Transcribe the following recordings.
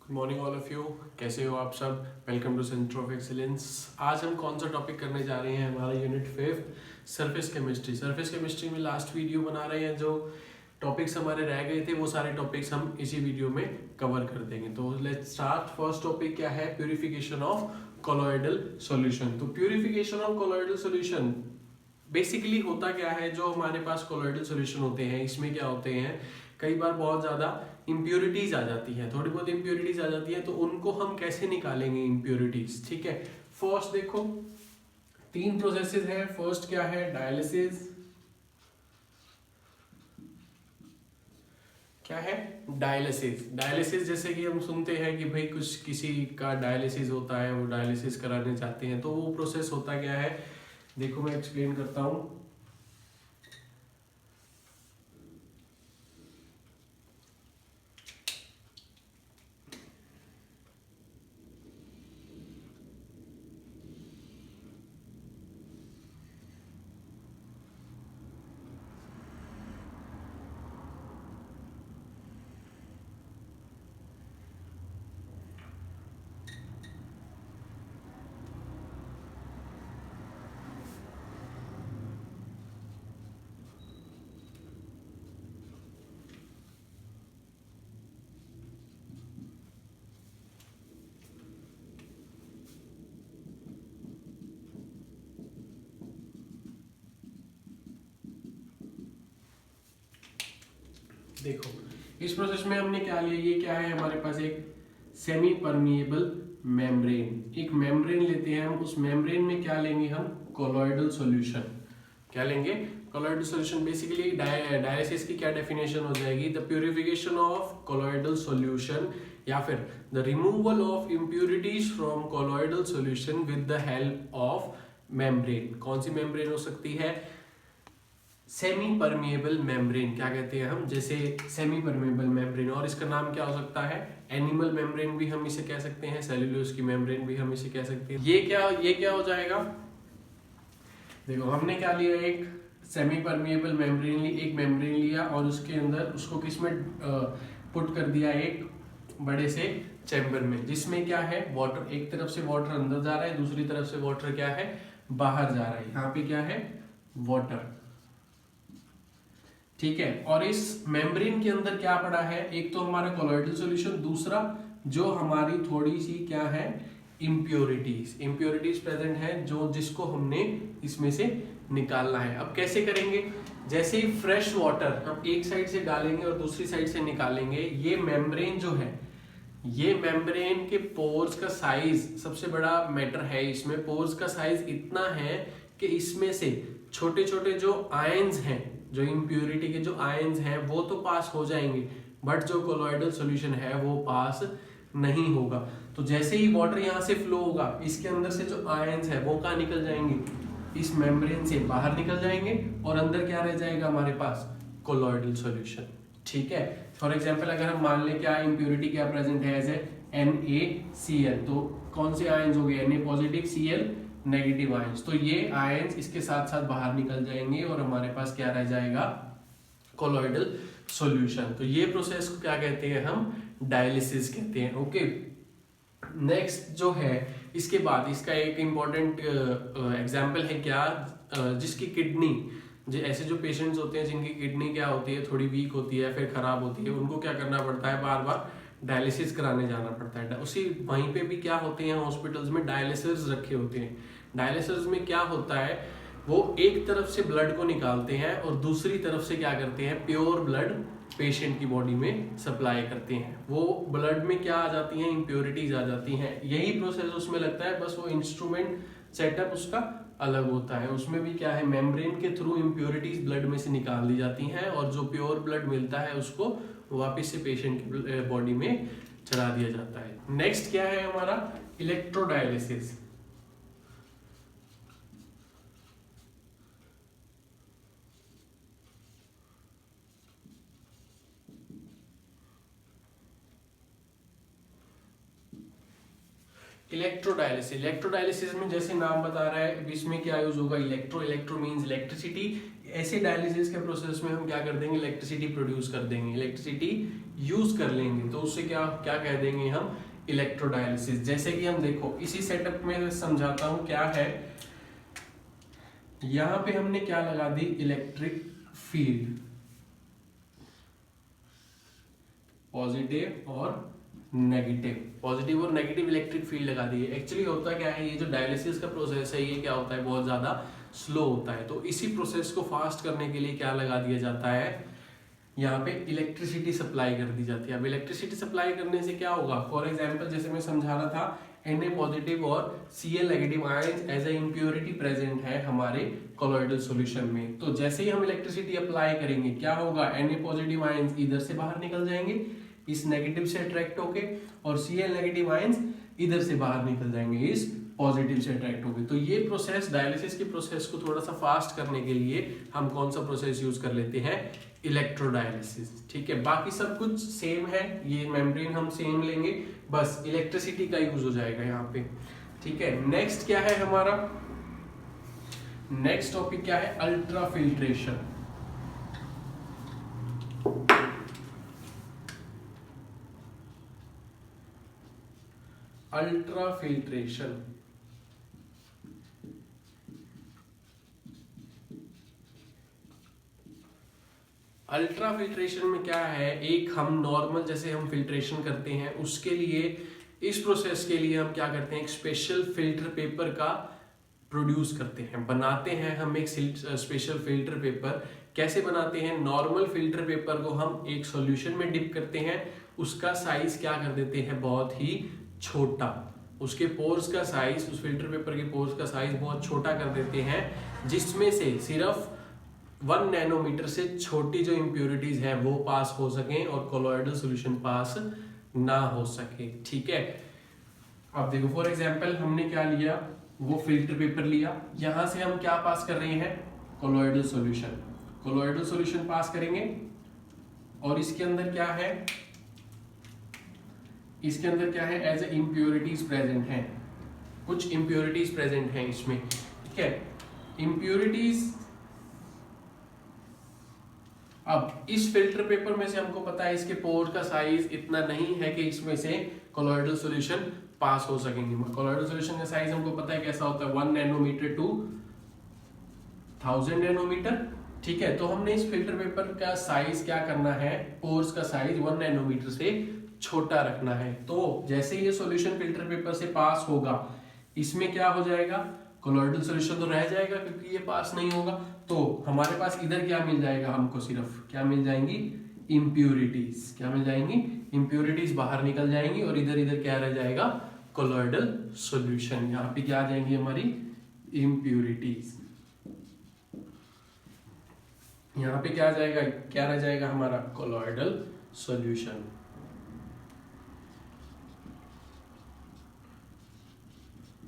Good morning all of you. कैसे हो आप सब? Welcome to centre of excellence. आज हम कौन सा टॉपिक करने जा रहे हैं? हमारा unit 5 surface chemistry. Surface chemistry में लास्ट वीडियो बना रहे हैं। जो टॉपिक्स हमारे रह गए थे वो सारे टॉपिक्स हम इसी वीडियो में कवर कर देंगे। तो लेट्स स्टार्ट। फर्स्ट टॉपिक क्या है? Purification of colloidal solution. तो purification of colloidal solution basically होता क्या है? जो हमारे पास कोलॉइडल सॉल्यूशन होते हैं इसमें क्या होते हैं, कई बार बहुत ज़्यादा इम्प्योरिटीज आ जाती है, थोड़ी बहुत इम्प्योरिटीज आ जाती है। तो उनको हम कैसे निकालेंगे इम्प्योरिटीज? ठीक है, फर्स्ट देखो 3 प्रोसेसेस हैं। फर्स्ट क्या है? डायलिसिस। क्या है? डायलिसिस। डायलिसिस जैसे कि हम सुनते हैं कि भाई कुछ किसी का डायलिसिस होता है, वो डायलिसिस कराने जाते हैं। तो वो प्रोसेस होता क्या है, देखो मैं एक्सप्लेन करता हूँ। देखो इस प्रोसेस में हमने क्या लिया, ये क्या है हमारे पास? एक सेमी परमिएबल मेम्ब्रेन। एक मेम्ब्रेन लेते हैं हम। उस मेम्ब्रेन में क्या लेंगे हम? Colloidal solution. क्या लेंगे? Colloidal solution. बेसिकली डायलिसिस की क्या डेफिनेशन हो जाएगी? The purification of colloidal solution, या फिर the removal of impurities from colloidal solution with the help of membrane. कौन सी मेम्ब्रेन हो सकती है? Semi permeable membrane. क्या कहते हैं हम? जैसे सेमी परमिएबल मेम्ब्रेन। और इसका नाम क्या हो सकता है? एनिमल मेम्ब्रेन भी हम इसे कह सकते हैं, सेल्यूलोज की मेम्ब्रेन भी हम इसे कह सकते हैं। ये क्या हो जाएगा? देखो हमने क्या लिया, एक सेमी परमिएबल मेम्ब्रेन ली, एक मेम्ब्रेन लिया और उसके अंदर उसको किसमें पुट कर दिया? एक बड़े से चैम्बर में, जिसमें क्या है? वाटर। एक तरफ से वाटर अंदर जा रहा है, दूसरी तरफ से वाटर क्या है? बाहर जा रहा है। यहाँ पे क्या है? वाटर। ठीक है, और इस मेम्ब्रेन के अंदर क्या पड़ा है? एक तो हमारा कोलॉइडल सॉल्यूशन, दूसरा जो हमारी थोड़ी सी क्या है? इम्प्योरिटीज प्रेजेंट है, जो जिसको हमने इसमें से निकालना है। अब कैसे करेंगे? जैसे ही फ्रेश वाटर हम एक साइड से डालेंगे और दूसरी साइड से निकालेंगे, ये मेम्ब्रेन जो है, ये मेम्ब्रेन के पोर्स का साइज सबसे बड़ा मैटर है इसमें। पोर्स का साइज इतना है कि इसमें से छोटे छोटे जो आयंस हैं, जो इम्प्यूरिटी के जो आयंस हैं, वो तो पास हो जाएंगे, बट जो कोलॉइडल सॉल्यूशन है वो पास नहीं होगा। तो जैसे ही वाटर यहाँ से फ्लो होगा, इसके अंदर से जो आयंस है वो कहाँ निकल जाएंगे? इस मेम्ब्रेन से बाहर निकल जाएंगे और अंदर क्या रह जाएगा हमारे पास? Colloidal solution. ठीक है, फॉर एग्जाम्पल अगर हम मान लें क्या इम्प्यूरिटी क्या प्रेजेंट है एज ए NaCl, तो कौन से आयंस हो गए? Na positive, Cl negative ions. तो ये आयंस इसके साथ साथ बाहर निकल जाएंगे और हमारे पास क्या रह जाएगा? Colloidal solution. तो ये प्रोसेस को क्या कहते हैं हम? डायलिसिस कहते हैं। ओके, नेक्स्ट जो है, इसके बाद इसका एक इम्पॉर्टेंट एग्जाम्पल है क्या? जिसकी किडनी, जो ऐसे जो पेशेंट्स होते हैं जिनकी किडनी क्या होती है? थोड़ी वीक होती है, फिर खराब होती है, उनको क्या करना पड़ता है? बार बार डायलिसिस कराने जाना पड़ता है। उसी वहीं पे भी क्या होते हैं? हॉस्पिटल्स में डायलिसिस रखे होते हैं। डायलिसिस में क्या होता है? वो एक तरफ से ब्लड को निकालते हैं और दूसरी तरफ से क्या करते हैं? प्योर ब्लड पेशेंट की बॉडी में सप्लाई करते हैं। वो ब्लड में क्या आ जाती हैं? इम्प्योरिटीज आ जाती हैं। यही प्रोसेस उसमें लगता है, बस वो इंस्ट्रूमेंट सेटअप उसका अलग होता है। उसमें भी क्या है? मेम्ब्रेन के थ्रू इम्प्योरिटीज ब्लड में से निकाल दी जाती हैं और जो प्योर ब्लड मिलता है उसको वापस से पेशेंट की बॉडी में चढ़ा दिया जाता है। नेक्स्ट क्या है हमारा? इलेक्ट्रोडायलिसिस। इलेक्ट्रोडायलिसिस में जैसे नाम बता रहा है, इसमें क्या यूज होगा? इलेक्ट्रो मींस इलेक्ट्रिसिटी, ऐसे डायलिसिस के प्रोसेस में हम क्या कर देंगे, इलेक्ट्रिसिटी प्रोड्यूस कर देंगे, इलेक्ट्रिसिटी यूज कर लेंगे, तो उससे क्या क्या कह देंगे हम, इलेक्ट्रोडायलिसिस। जैसे कि हम देखो इसी सेटअप में समझाता हूं क्या है। यहां पे हमने क्या लगा दी, इलेक्ट्रिक फील्ड, पॉजिटिव और नेगेटिव इलेक्ट्रिक फील्ड लगा दी है। एक्चुअली होता क्या है, ये जो डायलिसिस का प्रोसेस है ये क्या होता है, बहुत ज्यादा स्लो होता है, तो इसी प्रोसेस को फास्ट करने के लिए क्या लगा दिया जाता है, यहाँ पे इलेक्ट्रिसिटी सप्लाई कर दी जाती है। अब इलेक्ट्रिसिटी सप्लाई करने से क्या होगा, फॉर एग्जांपल जैसे मैं समझा रहा था, Na पॉजिटिव और Cl negative ions as a impurity present है हमारे कोलॉइडल सॉल्यूशन में। तो जैसे ही हम इलेक्ट्रिसिटी अप्लाई करेंगे क्या होगा, Na पॉजिटिव आयंस इधर से बाहर निकल जाएंगे इस नेगेटिव से अट्रैक्ट होके, और Cl नेगेटिव आयंस इधर से बाहर निकल जाएंगे इस पॉजिटिव से अट्रैक्ट होंगे। तो ये प्रोसेस, डायलिसिस के प्रोसेस को थोड़ा सा फास्ट करने के लिए हम कौन सा प्रोसेस यूज कर लेते हैं, इलेक्ट्रोडायलिसिस। ठीक है, बाकी सब कुछ सेम है, ये मेम्ब्रेन हम सेम लेंगे, बस इलेक्ट्रिसिटी का यूज हो जाएगा यहाँ पे। ठीक है, नेक्स्ट क्या है हमारा, नेक्स्ट टॉपिक क्या है, अल्ट्राफिल्ट्रेशन। अल्ट्राफिल्ट्रेशन अल्ट्राफिल्ट्रेशन में क्या है, एक हम नॉर्मल जैसे हम फिल्ट्रेशन करते हैं उसके लिए, इस प्रोसेस के लिए हम क्या करते हैं, एक स्पेशल फिल्टर पेपर का प्रोड्यूस करते हैं, बनाते हैं हम एक स्पेशल फिल्टर पेपर। कैसे बनाते हैं, नॉर्मल फिल्टर पेपर को हम एक सॉल्यूशन में डिप करते हैं, उसका साइज क्या कर देते हैं, बहुत ही छोटा, उसके पोर्स का साइज, उस फिल्टर पेपर के पोर्स का साइज बहुत छोटा कर देते हैं, जिसमें से सिर्फ 1 नैनोमीटर से छोटी जो इम्प्योरिटीज है वो पास हो सके और कोलॉइडल सॉल्यूशन पास ना हो सके। ठीक है, अब देखो फॉर एग्जांपल हमने क्या लिया, वो फिल्टर पेपर लिया, यहां से हम क्या पास कर रहे हैं, कोलॉइडल सॉल्यूशन, कोलॉइडल सॉल्यूशन पास करेंगे, और इसके अंदर क्या है, इसके अंदर क्या है, एज ए इम्प्योरिटीज प्रेजेंट है, कुछ इम्प्योरिटीज प्रेजेंट है इसमें। ठीक है, इम्प्योरिटीज, अब इस फिल्टर पेपर में से हमको पता है इसके पोर का साइज इतना नहीं है कि इसमें से कोलॉइडल सॉल्यूशन पास हो सकेंगे। कोलॉइडल सॉल्यूशन का साइज हमको पता है कैसा होता है, 1 नैनोमीटर टू 1000 नैनोमीटर। ठीक है, तो हमने इस फिल्टर पेपर का साइज क्या करना है, पोर्स का साइज 1 नैनोमीटर से छोटा रखना है। तो जैसे ये सॉल्यूशन फिल्टर पेपर से पास होगा, इसमें क्या हो जाएगा, कोलॉइडल सॉल्यूशन तो रह जाएगा क्योंकि ये पास नहीं होगा, तो हमारे पास इधर क्या मिल जाएगा, हमको सिर्फ क्या मिल जाएंगी, इम्प्योरिटीज। क्या मिल जाएंगी, इम्प्योरिटीज बाहर निकल जाएंगी, और इधर इधर क्या रह जाएगा, कोलॉइडल सॉल्यूशन। यहाँ पे क्या आ जाएंगी हमारी इम्प्योरिटीज, यहाँ पे क्या आ जाएगा, क्या रह जाएगा हमारा, कोलॉइडल सॉल्यूशन।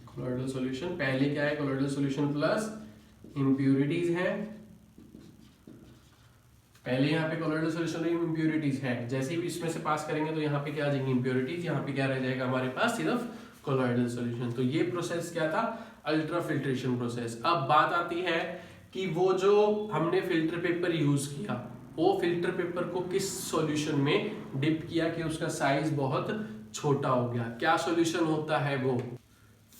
कोलॉइडल सॉल्यूशन पहले क्या है, कोलॉइडल सॉल्यूशन प्लस इम्प्योरिटीज है, पहले यहाँ पे कोलॉइडल सॉल्यूशन में इम्प्योरिटीज है, जैसे ही इसमें से पास करेंगे तो यहाँ पे क्या आ जाएंगी इम्प्योरिटीज, यहाँ पे क्या रह जाएगा हमारे पास, सिर्फ कोलॉइडल सॉल्यूशन। तो ये प्रोसेस क्या था, अल्ट्राफिल्ट्रेशन प्रोसेस। अब बात आती है कि वो जो हमने फिल्टर पेपर यूज किया, वो फिल्टर पेपर को किस सॉल्यूशन में डिप किया कि उसका साइज बहुत छोटा हो गया। क्या सॉल्यूशन होता है वो,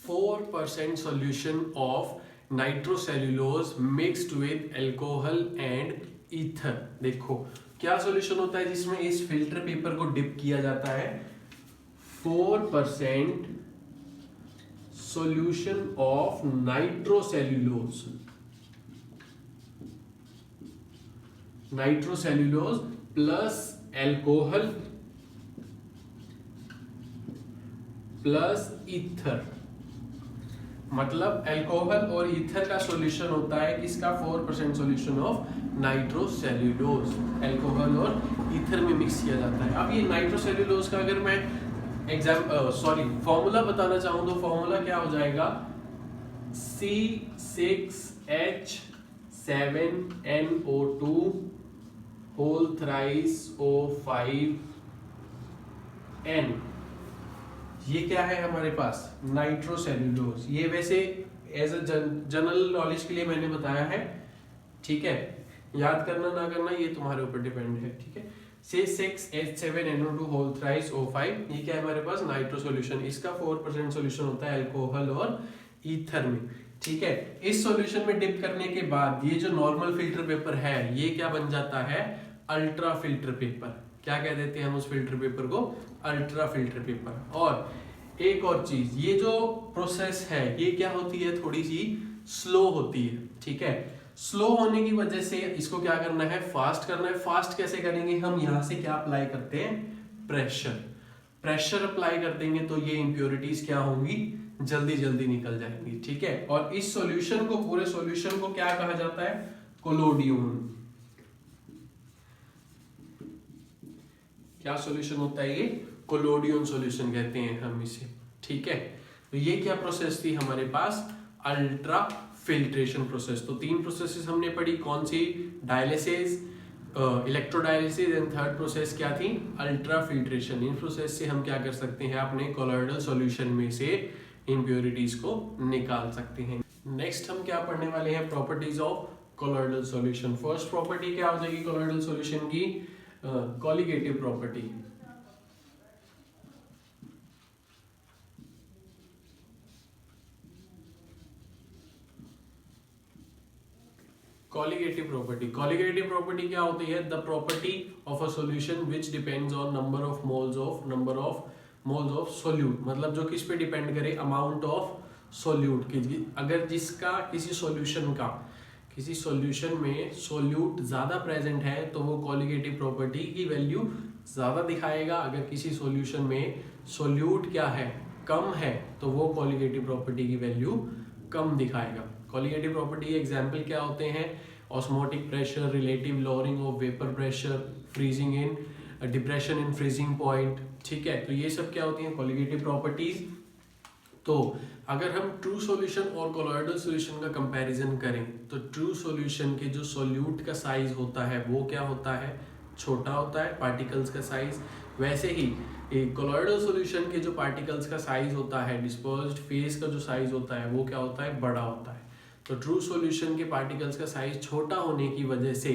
4% solution of nitrocellulose mixed with alcohol and ether। देखो क्या सॉल्यूशन होता है जिसमें इस फिल्टर पेपर को डिप किया जाता है, 4% solution of nitrocellulose, nitrocellulose plus alcohol plus ether, मतलब अल्कोहल और ईथर का सॉल्यूशन होता है किसका, 4% सॉल्यूशन ऑफ नाइट्रोसेल्यूलोज, अल्कोहल और ईथर में मिक्स किया जाता है। अब ये नाइट्रोसेल्यूलोज का अगर मैं फॉर्मूला बताना चाहूं तो फॉर्मूला क्या हो जाएगा, C6H7NO2 होल थ्राइस O5N। ये क्या है हमारे पास, नाइट्रोसेल्यूलोज। ये वैसे एज अ जनरल नॉलेज के लिए मैंने बताया है, ठीक है। याद करना ना करना ये तुम्हारे ऊपर डिपेंड है, ठीक है। से 6H7NO2 होल थ्राइस O5, ये क्या है हमारे पास नाइट्रो सॉल्यूशन, इसका 4% सॉल्यूशन होता है अल्कोहल और ईथर में, ठीक है। इस सॉल्यूशन में डिप करने के बाद ये जो नॉर्मल फिल्टर पेपर है ये क्या बन जाता है, अल्ट्रा फिल्टर पेपर। क्या कह देते हैं हम उस फिल्टर पेपर को, अल्ट्रा फिल्टर पेपर। और एक और चीज, ये जो प्रोसेस है ये क्या होती है, थोड़ी सी स्लो होती है, ठीक है। स्लो होने की वजह से इसको क्या करना है, फास्ट करना है। फास्ट कैसे करेंगे हम, यहां से क्या अप्लाई करते हैं, प्रेशर। प्रेशर अप्लाई कर देंगे तो ये इंप्योरिटीज क्या होंगी, जल्दी जल्दी निकल जाएंगी, ठीक है। और इस सॉल्यूशन को, पूरे सॉल्यूशन को क्या कहा जाता है, कोलोडियम। क्या सॉल्यूशन होता है ये, कोलोडियम सॉल्यूशन कहते हैं हम इसे, ठीक है। तो ये क्या प्रोसेस थी हमारे पास, अल्ट्रा फिल्ट्रेशन प्रोसेस। तो 3 प्रोसेसेस हमने पढ़ी, कौन सी, dialysis, electrodialysis and third process क्या थी, अल्ट्रा फिल्ट्रेशन। इन प्रोसेस से हम क्या कर सकते हैं, अपने कोलोइडल सॉल्यूशन में से इंप्योरिटीज को निकाल सकते हैं। नेक्स्ट हम क्या पढ़ने वाले हैं, properties of colloidal solution. First property क्या हो जाएगी कोलोइडल सॉल्यूशन की, colligative property. Colligative property, colligative property क्या होती है, the property of a solution which depends on number of moles of solute. मतलब जो किस पे डिपेंड करे, अमाउंट ऑफ सोल्यूट की। अगर जिसका किसी सॉल्यूशन में सोल्यूट ज्यादा प्रेजेंट है तो वो कॉलिगेटिव प्रॉपर्टी की वैल्यू ज्यादा दिखाएगा। अगर किसी सॉल्यूशन में सोल्यूट क्या है, कम है, तो वो कॉलिगेटिव प्रॉपर्टी की वैल्यू कम दिखाएगा। कॉलिगेटिव प्रॉपर्टी एग्जाम्पल क्या होते हैं, osmotic pressure, relative lowering of vapour pressure, freezing in, depression in freezing point, ठीक है। तो ये सब क्या होती हैं कॉलिगेटिव प्रॉपर्टीज। तो अगर हम ट्रू सॉल्यूशन और कोलोइडल सॉल्यूशन का कंपैरिजन करें तो ट्रू सॉल्यूशन के जो सोल्यूट का साइज होता है वो क्या होता है, छोटा होता है, पार्टिकल्स का साइज। वैसे ही एक कोलोइडल सॉल्यूशन के जो पार्टिकल्स का साइज होता है, डिस्पर्स्ड फेज का जो साइज होता है वो क्या होता है, बड़ा होता है। तो ट्रू सॉल्यूशन के पार्टिकल्स का साइज छोटा होने की वजह से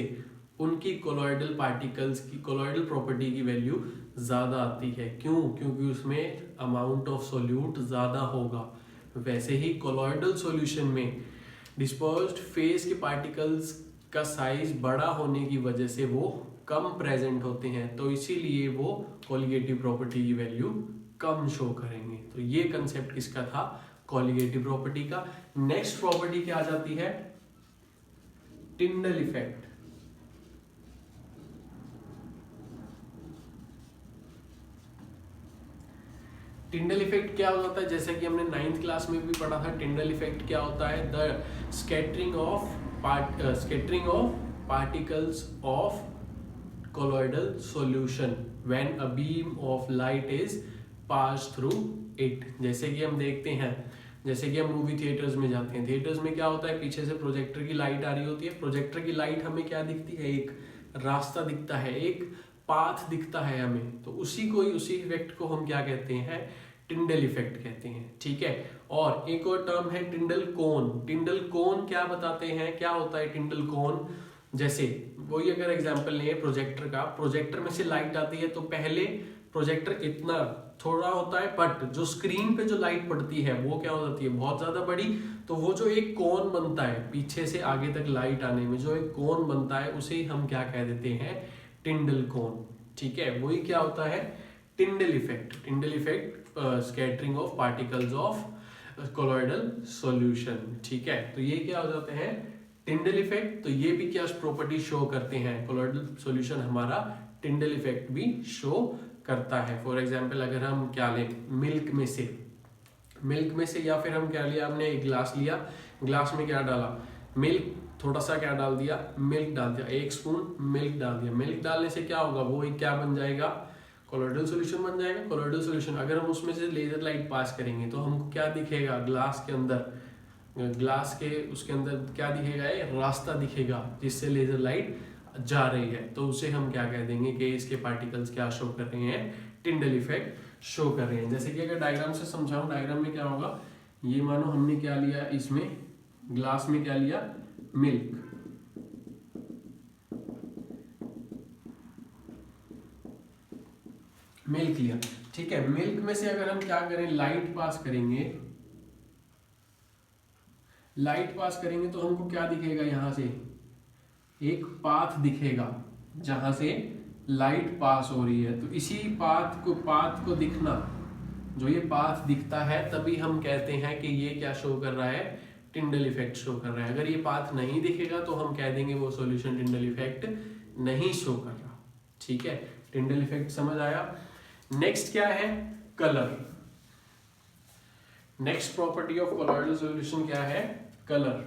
उनकी कोलोइडल पार्टिकल्स की कोलोइडल प्रॉपर्टी की वैल्यू ज्यादा आती है। क्यों, क्योंकि उसमें अमाउंट ऑफ सोल्यूट ज्यादा होगा। वैसे ही कोलोइडल सॉल्यूशन में डिस्पर्स्ड फेज के पार्टिकल्स का साइज बड़ा होने की वजह से वो कम प्रेजेंट होते हैं, तो इसीलिए वो कॉलिगेटिव प्रॉपर्टी की वैल्यू कम शो करेंगे। तो ये कंसेप्ट किसका था, कॉलिगेटिव प्रॉपर्टी का। नेक्स्ट प्रॉपर्टी क्या आ जाती है, टिंडल इफेक्ट। टिंडल इफेक्ट क्या होता है, जैसे कि हमने 9th क्लास में भी पढ़ा था। टिंडल इफेक्ट क्या होता है, the scattering of particles of colloidal solution when a beam of light is passed through it। जैसे कि हम देखते हैं, जैसे कि हम मूवी थिएटर्स में जाते हैं, थिएटर्स में क्या होता है, पीछे से प्रोजेक्टर की लाइट आ रही होती है। प्रोजेक्टर की लाइट हमें क्या दिखती है, एक रास्ता दिखता है, एक पाथ दिखता है हमें। तो उसी इफेक्ट को हम क्या कहते हैं, टिंडल इफेक्ट कहते हैं, ठीक है। और एक और टर्म है टिंडल कोन। टिंडल कोन क्या बताते हैं, क्या होता है टिंडल कोन, जैसे वही अगर एग्जांपल लें प्रोजेक्टर का, प्रोजेक्टर में से लाइट आती है तो पहले प्रोजेक्टर इतना थोड़ा होता है, बट जो स्क्रीन पे जो लाइट पड़ती है वो क्या हो जाती है, बहुत ज्यादा बड़ी। तो वो जो एक कोन बनता है पीछे से आगे तक लाइट आने में, जो एक कोन बनता है उसे ही हम क्या कह देते हैं, टिंडल कोन, ठीक है। वही क्या होता है, Tyndall effect. Tyndall effect scattering of particles of colloidal solution, ठीक है। तो ये क्या हो जाते हैं, टिंडल इफेक्ट। तो ये भी क्या प्रॉपर्टी शो करते हैं, कोलोइडल सॉल्यूशन हमारा टिंडल इफेक्ट भी शो करता है। फॉर एग्जांपल अगर हम क्या लें, मिल्क में से या फिर हम क्या लिया, हमने एक ग्लास लिया, ग्लास में क्या डाला, मिल्क, थोड़ा सा क्या डाल दिया, मिल्क डाल दिया, 1 स्पून मिल्क डाल दिया। मिल्क डालने से क्या होगा, वो एक क्या बन जाएगा, कोलोइडल सॉल्यूशन बन जाएगा। कोलोइडल सॉल्यूशन अगर हम उसमें से लेजर लाइट पास करेंगे तो हमको क्या दिखेगा, ग्लास के अंदर, ग्लास के उसके अंदर क्या दिखेगा, ये रास्ता दिखेगा जिससे लेजर लाइट जा रही है। तो उसे हम क्या कह देंगे कि इसके पार्टिकल्स क्या शो कर रहे हैं, टिंडल इफेक्ट शो कर रहे हैं। जैसे कि अगर डायग्राम से समझाऊं, डायग्राम में क्या होगा, ये मानो हमने क्या लिया, इसमें ग्लास में क्या लिया, मिल्क, मिल्क लिया, ठीक है। मिल्क में से अगर हम क्या करें, लाइट पास करेंगे, लाइट पास करेंगे तो हमको क्या दिखेगा, यहां से एक पाथ दिखेगा जहां से लाइट पास हो रही है। तो इसी पाथ को दिखना, जो ये पाथ दिखता है, तभी हम कहते हैं कि ये क्या शो कर रहा है, टिंडल इफेक्ट शो कर रहा है। अगर ये पाथ नहीं दिखेगा तो हम कह देंगे वो सॉल्यूशन टिंडल इफेक्ट नहीं शो कर रहा, ठीक है। टिंडल इफेक्ट समझ आया। नेक्स्ट क्या है, colour. Next property of colloidal solution क्या है, कलर।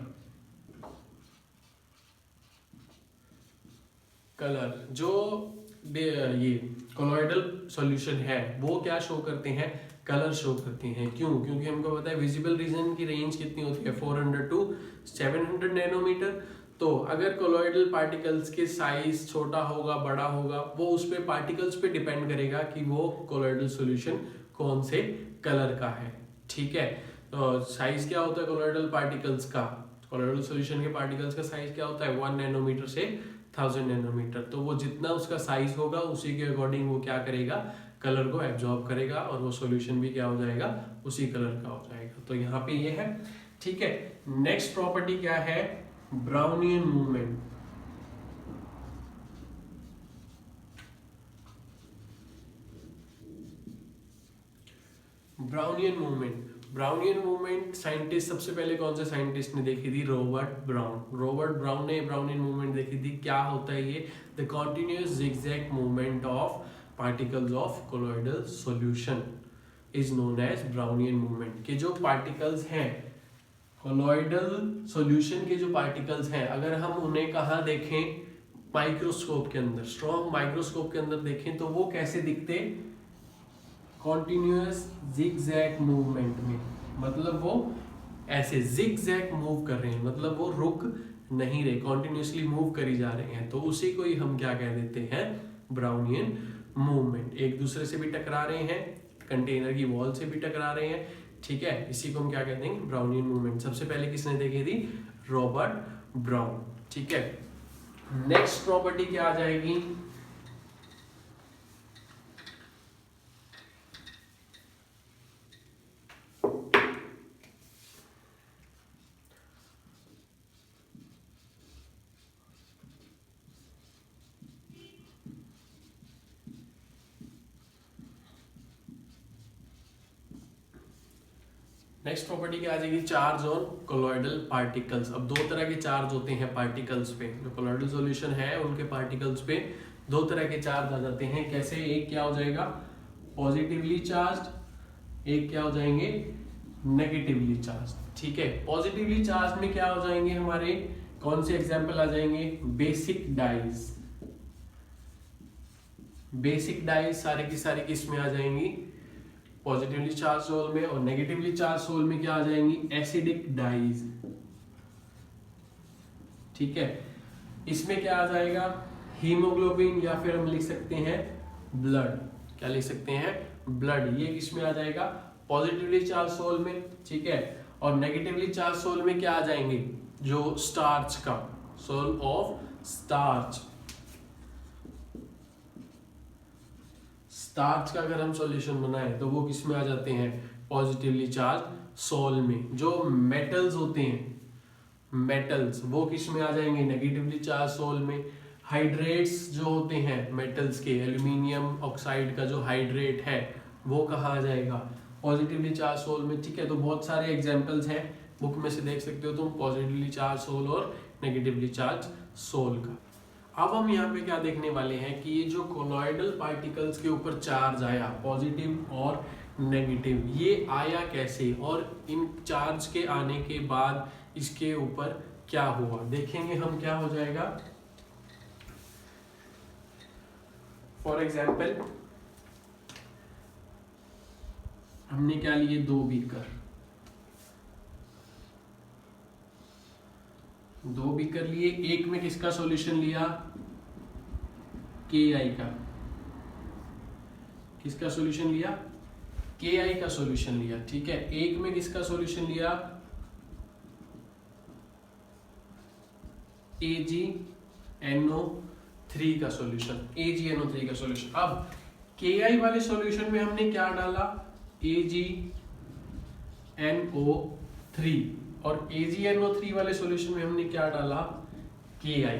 कलर जो ये कोलॉइडल सॉल्यूशन है वो क्या शो करते हैं, कलर शो करते हैं। क्यों? क्योंकि हमको पता है विजिबल रीजन की रेंज कितनी होती है, 400 टू 700 नैनोमीटर। तो अगर कोलॉइडल पार्टिकल्स के साइज छोटा होगा, बड़ा होगा, वो उस पे पार्टिकल्स पे डिपेंड करेगा कि वो कोलॉइडल सॉल्यूशन कौन से कलर का है, ठीक है। तो साइज क्या होता है कोलॉइडल पार्टिकल्स का, कोलॉइडल सॉल्यूशन के पार्टिकल्स का साइज क्या होता है, 1 नैनोमीटर से 1000 नैनोमीटर। तो वो जितना उसका साइज होगा उसी के अकॉर्डिंग वो क्या करेगा, कलर को एब्जॉर्ब करेगा, और वो सॉल्यूशन भी क्या हो जाएगा, उसी कलर का हो जाएगा। तो यहाँ पे ये है, ठीक है। नेक्स्ट प्रॉपर्टी क्या है, Brownian movement. Brownian movement, Brownian movement scientist, सबसे पहले कौन से साइंटिस्ट ने देखी थी, रॉबर्ट ब्राउन। रॉबर्ट ब्राउन ने ब्राउनियन मूवमेंट देखी थी। क्या होता है ये, the continuous zigzag movement of particles of colloidal solution is known as Brownian movement. के जो पार्टिकल्स हैं कोलॉइडल सॉल्यूशन के, जो पार्टिकल्स हैं, अगर हम उन्हें कहाँ देखें, माइक्रोस्कोप के अंदर, स्ट्रॉन्ग माइक्रोस्कोप के अंदर देखें, तो वो कैसे दिखते, कॉन्टिन्यूअस जिगजैग मूवमेंट में। मतलब वो ऐसे जिगजैग मूव कर रहे हैं, मतलब वो रुक नहीं रहे, कॉन्टिन्यूअसली मूव करी जा रहे हैं। तो उसी को ही हम क्या कह देते हैं, ब्राउनियन मूवमेंट। एक दूसरे से भी टकरा रहे हैं, कंटेनर की वॉल से भी टकरा रहे हैं, ठीक है। इसी को हम क्या कहते हैं, ब्राउनियन मूवमेंट। सबसे पहले किसने देखी थी, रॉबर्ट ब्राउन, ठीक है। नेक्स्ट प्रॉपर्टी क्या आ जाएगी, नेक्स्ट प्रॉपर्टी क्या आ जाएगी, चार्ज ऑन कोलॉइडल पार्टिकल्स। अब दो तरह के चार्ज होते हैं पार्टिकल्स पे, जो कोलॉइडल सॉल्यूशन है उनके पार्टिकल्स पे दो तरह के चार्ज आ जाते हैं। कैसे, एक क्या हो जाएगा पॉजिटिवली चार्ज, एक क्या हो जाएंगे नेगेटिवली चार्ज, ठीक है। पॉजिटिवली चार्ज में क्या हो जाएंगे हमारे, कौन से एग्जाम्पल आ जाएंगे, बेसिक डाइज। बेसिक डाइज सारे की सारी किस में आ जाएंगी, पॉजिटिवली चार्ज सोल में। और नेगेटिवली चार्ज सोल में क्या आ जाएंगी, एसिडिक डाइज, ठीक है। इसमें क्या आ जाएगा, हीमोग्लोबिन, या फिर हम लिख सकते हैं ब्लड। क्या लिख सकते हैं, ब्लड। ये किसमें आ जाएगा, पॉजिटिवली चार्ज सोल में, ठीक है। और नेगेटिवली चार्ज सोल में क्या आ जाएंगे, जो स्टार्च का, सोल ऑफ स्टार्च। स्टार्च का अगर हम सॉल्यूशन बनाएं तो वो किस में आ जाते हैं, पॉजिटिवली चार्ज सोल में। जो मेटल्स होते हैं, मेटल्स, वो किस में आ जाएंगे, नेगेटिवली चार्ज सोल में। हाइड्रेट्स जो होते हैं मेटल्स के, एल्यूमिनियम ऑक्साइड का जो हाइड्रेट है वो कहाँ आ जाएगा, पॉजिटिवली चार्ज सोल में, ठीक है। तो बहुत सारे एग्जांपल्स हैं, बुक में से देख सकते हो तुम, पॉजिटिवली चार्ज सोल और नेगेटिवली चार्ज सोल का। अब हम यहाँ पे क्या देखने वाले हैं कि ये जो कोलॉइडल पार्टिकल्स के ऊपर चार्ज आया, पॉजिटिव और नेगेटिव, ये आया कैसे, और इन चार्ज के आने के बाद इसके ऊपर क्या हुआ, देखेंगे हम। क्या हो जाएगा, फॉर एग्जाम्पल हमने क्या लिए, दो बीकर लिए। एक में किसका सॉल्यूशन लिया, KI का। किसका सॉल्यूशन लिया, KI का सॉल्यूशन लिया, ठीक है। एक में किसका सॉल्यूशन लिया, AgNO3 का सॉल्यूशन, AgNO3 का सॉल्यूशन। अब KI वाले सॉल्यूशन में हमने क्या डाला, AgNO3, और AgNO3 वाले सॉल्यूशन में हमने क्या डाला, KI।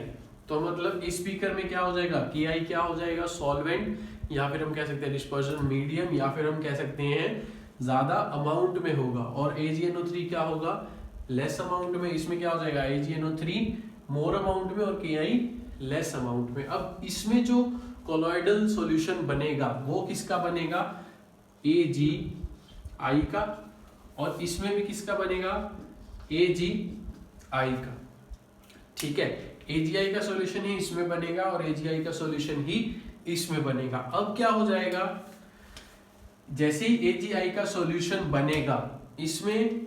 तो मतलब इस स्पीकर में क्या हो जाएगा, KI क्या हो जाएगा, सॉल्वेंट, या फिर हम कह सकते हैं डिस्पर्शन मीडियम, या फिर हम कह सकते हैं ज्यादा अमाउंट में होगा, और AgNO3 क्या होगा, लेस अमाउंट में। इसमें क्या हो जाएगा, AgNO3 मोर अमाउंट में और KI लेस अमाउंट में। अब इसमें जो कोलॉइडल सॉल्यूशन बनेगा वो किसका बनेगा, AgI का, और इसमें भी किसका बनेगा, AgI का। ठीक है, AgI का सॉल्यूशन ही इसमें बनेगा और AgI का सॉल्यूशन ही इसमें बनेगा। अब क्या हो जाएगा, जैसे ही AgI का सॉल्यूशन बनेगा, इसमें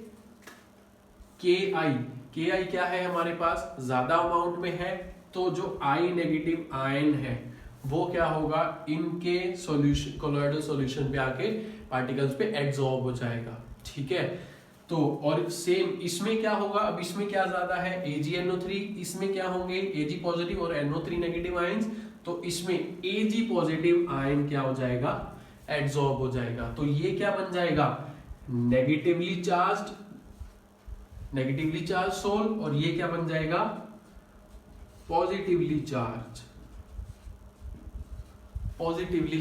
KI क्या है हमारे पास, ज्यादा अमाउंट में है, तो जो I नेगेटिव आयन है वो क्या होगा, इनके सॉल्यूशन, कोलॉइडल सॉल्यूशन पे आके पार्टिकल्स पे एब्जॉर्ब हो जाएगा। ठीक है, तो और सेम इसमें क्या होगा, अब इसमें क्या ज्यादा है, AgNO3, इसमें क्या होंगे, Ag पॉजिटिव और NO3 नेगेटिव आयंस, तो इसमें Ag पॉजिटिव आयन क्या हो जाएगा, एब्जॉर्ब हो जाएगा। तो ये क्या बन जाएगा, नेगेटिवली चार्ज सोल, और ये क्या बन जाएगा, पॉजिटिवली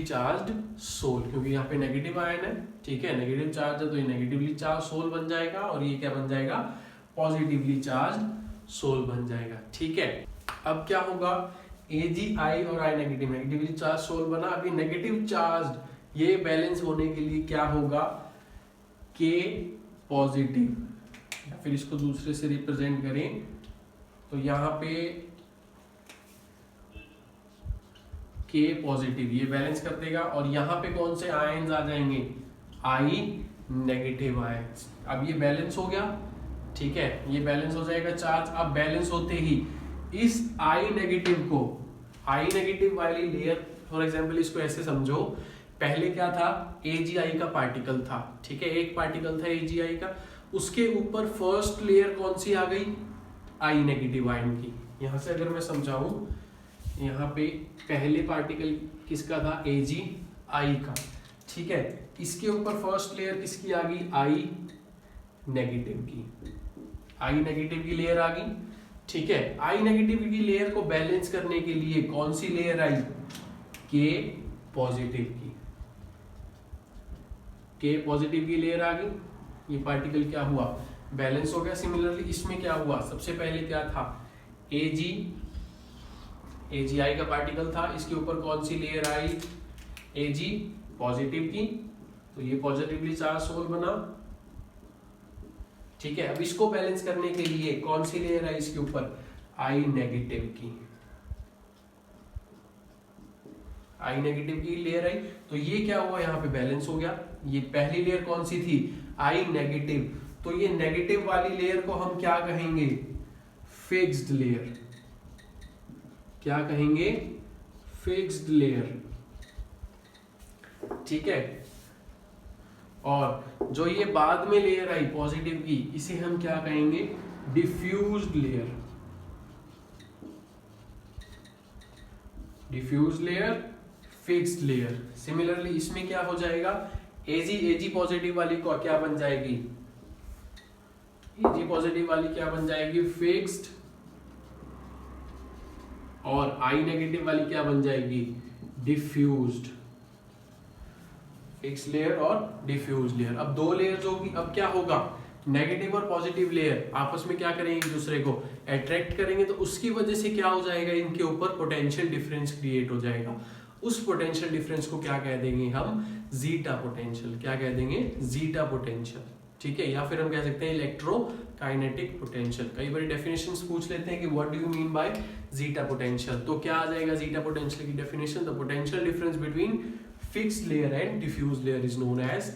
चार्ज्ड सोल, क्योंकि यहाँ पे नेगेटिव आयन है। ठीक है, नेगेटिव चार्ज है तो ये नेगेटिवली चार्ज सोल बन जाएगा, और ये क्या बन जाएगा, पॉजिटिवली चार्ज सोल बन जाएगा। ठीक है, अब क्या होगा, AgI और I नेगेटिवली चार्ज सोल बना। अभी नेगेटिव चार्ज ये बैलेंस होने के लिए क्या होगा, K पॉजिटिव, या फिर इसको दूसरे से रिप्रेजेंट करें तो यहाँ पे K पॉजिटिव ये बैलेंस कर देगा, और यहाँ पे कौन से आयन्स आ जाएंगे, I नेगेटिव आयन्स। अब ये बैलेंस हो गया। ठीक है, ये बैलेंस हो जाएगा चार्ज। अब बैलेंस होते ही इस I नेगेटिव वाली लेयर, फॉर एग्जांपल इसको ऐसे समझो, पहले क्या था, AgI का पार्टिकल था। ठीक है, एक पार्टिकल था AgI का, उसके ऊपर फर्स्ट लेयर कौन सी आ गई, I नेगेटिव आयन की। यहां से अगर मैं समझाऊं, यहाँ पे पहले पार्टिकल किसका था, AgI का। ठीक है, इसके ऊपर फर्स्ट लेयर किसकी आ गई, I नेगेटिव की लेयर आ गई। ठीक है, I नेगेटिव की लेयर को बैलेंस करने के लिए कौन सी लेयर आई, K पॉजिटिव की लेयर आ गई। ये पार्टिकल क्या हुआ, बैलेंस हो गया। सिमिलरली इसमें क्या हुआ, सबसे पहले क्या था, AgI का पार्टिकल था, इसके ऊपर कौन सी लेयर आई, Ag पॉजिटिव की, तो ये पॉजिटिवली चार्ज सोल बना। ठीक है, अब इसको बैलेंस करने के लिए कौन सी लेयर आई इसके ऊपर, I नेगेटिव की लेयर आई। तो ये क्या हुआ, यहाँ पे बैलेंस हो गया। ये पहली लेयर कौन सी थी, I नेगेटिव, तो ये नेगेटिव वाली लेयर को हम क्या कहेंगे, फिक्स्ड लेयर। क्या कहेंगे, फिक्स्ड लेयर। ठीक है, और जो ये बाद में लेयर आई पॉजिटिव की, इसे हम क्या कहेंगे, diffused layer, fixed layer. Similarly इसमें क्या हो जाएगा, Ag पॉजिटिव वाली को क्या बन जाएगी, Ag पॉजिटिव वाली क्या बन जाएगी, फिक्स्ड, और I नेगेटिव वाली क्या बन जाएगी, डिफ्यूज्ड। फिक्स लेयर और डिफ्यूज लेयर। अब दो लेयर होगी, अब क्या होगा, नेगेटिव और पॉजिटिव लेयर आपस में क्या करेंगे, एक दूसरे को अट्रैक्ट करेंगे, तो उसकी वजह से क्या हो जाएगा, इनके ऊपर पोटेंशियल डिफरेंस क्रिएट हो जाएगा। उस पोटेंशियल डिफरेंस को क्या कह देंगे हम, जीटा पोटेंशियल। क्या कह देंगे, जीटा पोटेंशियल। ठीक है, या फिर हम कह सकते हैं इलेक्ट्रोकाइनेटिक पोटेंशियल। कई बार डेफिनेशंस पूछ लेते हैं कि what do you mean by zeta potential, तो क्या आ जाएगा जीटा पोटेंशियल की definition, the potential difference between fixed layer and diffuse layer is known as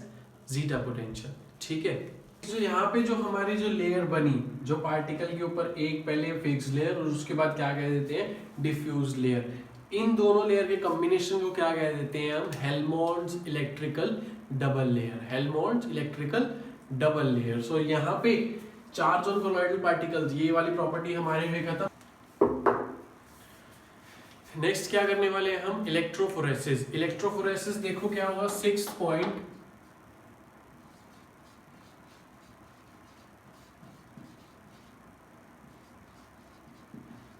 zeta potential. ठीक है, तो यहाँ पे जो हमारी जो लेयर बनी, जो पार्टिकल के ऊपर एक पहले फिक्स्ड लेयर और उसके बाद क्या कह देते हैं, डिफ्यूज लेयर, इन दोनों लेयर के कॉम्बिनेशन को क्या कह देते हैं हम, हेल्महोल्ट्ज इलेक्ट्रिकल डबल लेयर। सो यहाँ पे चार्ज ऑन कोलॉइडल पार्टिकल्स, ये वाली प्रॉपर्टी हमारे में खत्म। नेक्स्ट क्या करने वाले हैं हम, इलेक्ट्रोफोरेसिस। इलेक्ट्रोफोरेसिस देखो क्या होगा, 6th पॉइंट,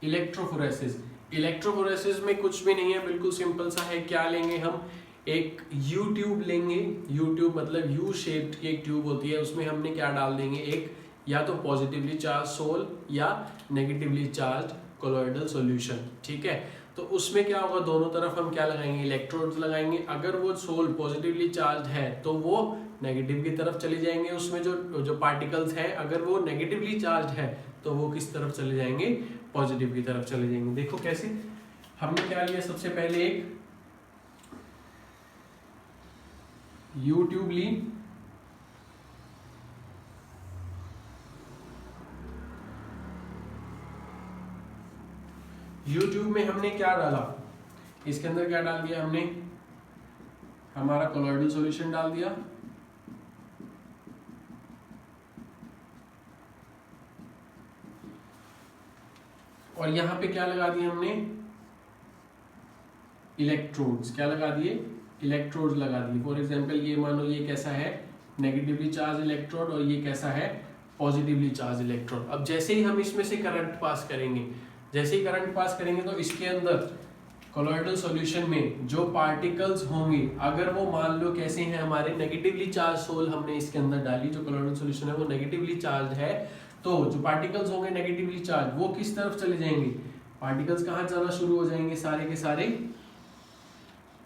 इलेक्ट्रोफोरेसिस। इलेक्ट्रोफोरेसिस में कुछ भी नहीं है, बिल्कुल सिंपल सा है। क्या लेंगे हम, एक यू ट्यूब लेंगे। यू ट्यूब मतलब यू शेप्ड की एक ट्यूब होती है, उसमें हमने क्या डाल देंगे, एक या तो पॉजिटिवली चार्ज सोल या नेगेटिवली चार्ज कोलॉइडल सॉल्यूशन। ठीक है, तो उसमें क्या होगा, दोनों तरफ हम क्या लगाएंगे, इलेक्ट्रोड्स लगाएंगे। अगर वो सोल पॉजिटिवली चार्ज है तो वो नेगेटिव की तरफ चले जाएंगे, उसमें जो पार्टिकल्स है अगर वो नेगेटिवली चार्ज है तो वो किस तरफ चले जाएंगे, पॉजिटिव की तरफ चले जाएंगे। देखो कैसे, हमने क्या लिया, सबसे पहले एक यू ट्यूब ली, यूट्यूब में हमने क्या डाला, इसके अंदर क्या डाल दिया हमने, हमारा कोलॉइडल सॉल्यूशन डाल दिया। और यहां पे क्या लगा दिया हमने, इलेक्ट्रोड्स। क्या लगा दिए, इलेक्ट्रोड्स लगा दिए। फॉर एग्जांपल ये मान लो ये कैसा है, नेगेटिवली चार्ज इलेक्ट्रोड, और ये कैसा है, पॉजिटिवली चार्ज इलेक्ट्रोड। अब जैसे ही हम इसमें से करंट पास करेंगे, जैसे ही करंट पास करेंगे तो इसके अंदर कोलॉइडल सॉल्यूशन में जो पार्टिकल्स होंगे, अगर वो मान लो कैसे हैं, हमारे नेगेटिवली चार्ज सोल हमने इसके अंदर डाली, जो कोलॉइडल सॉल्यूशन है वो नेगेटिवली चार्ज है, तो जो पार्टिकल्स होंगे नेगेटिवली चार्ज वो किस तरफ चले जाएंगे, पार्टिकल्स कहाँ जाना शुरू हो जाएंगे, सारे के सारे